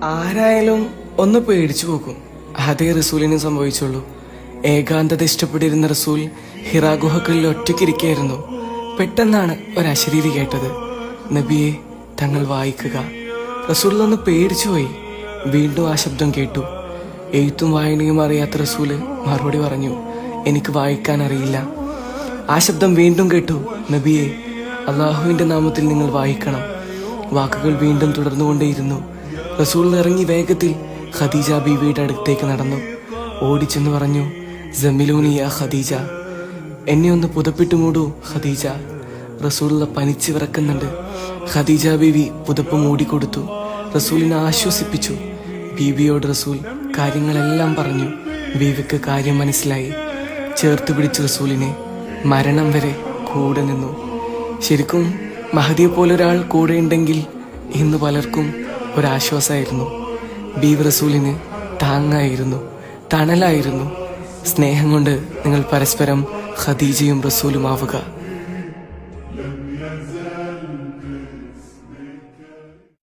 ആരായാലും ഒന്ന് പേടിച്ചു പോകും. അതേ റസൂലിന് സംഭവിച്ചുള്ളൂ. ഏകാന്തത ഇഷ്ടപ്പെട്ടിരുന്ന റസൂൽ ഹിറാ ഗുഹകളിൽ ഒറ്റയ്ക്കിരിക്കുകയായിരുന്നു. പെട്ടെന്നാണ് ഒരശരീരി കേട്ടത്. നബിയെ, തങ്ങൾ വായിക്കുക. റസൂൽ ഒന്ന് പേടിച്ചുപോയി. വീണ്ടും ആ ശബ്ദം കേട്ടു. എഴുത്തും വായനയും അറിയാത്ത റസൂല് മറുപടി പറഞ്ഞു, എനിക്ക് വായിക്കാൻ അറിയില്ല. ആ ശബ്ദം വീണ്ടും കേട്ടു, നബിയെ, അള്ളാഹുവിന്റെ നാമത്തിൽ നിങ്ങൾ വായിക്കണം. വാക്കുകൾ വീണ്ടും തുടർന്നുകൊണ്ടേയിരുന്നു. റസൂൽ ഇറങ്ങി വേഗത്തിൽ ഖദീജ ബീവിയുടെ അടുത്തേക്ക് നടന്നു. ഓടിച്ചെന്ന് പറഞ്ഞു, ജമിലൂനിയ ഖദീജ, എന്നെ ഒന്ന് പുതപ്പിട്ട് മൂടൂ ഖദീജ. റസൂലുള്ള പനിച്ച് വിറക്കുന്നുണ്ട്. ഖദീജ ബീവി പുതപ്പ് മൂടിക്കൊടുത്തു. റസൂലിനെ ആശ്വസിപ്പിച്ചു. ബീവിയോട് റസൂൽ കാര്യങ്ങളെല്ലാം പറഞ്ഞു. ബീവിക്ക് കാര്യം മനസ്സിലായി. ചേർത്ത് പിടിച്ച റസൂലിനെ മരണം വരെ കൂടെ നിന്നു. ശരിക്കും മഹദിയെ പോലൊരാൾ കൂടെയുണ്ടെങ്കിൽ ഇന്ന് പലർക്കും ഒരാശ്വാസമായിരുന്നു. ബീവി റസൂലിന് താങ്ങായിരുന്നു, തണലായിരുന്നു. സ്നേഹം കൊണ്ട് നിങ്ങൾ പരസ്പരം ഖദീജയും റസൂലുമാവുക.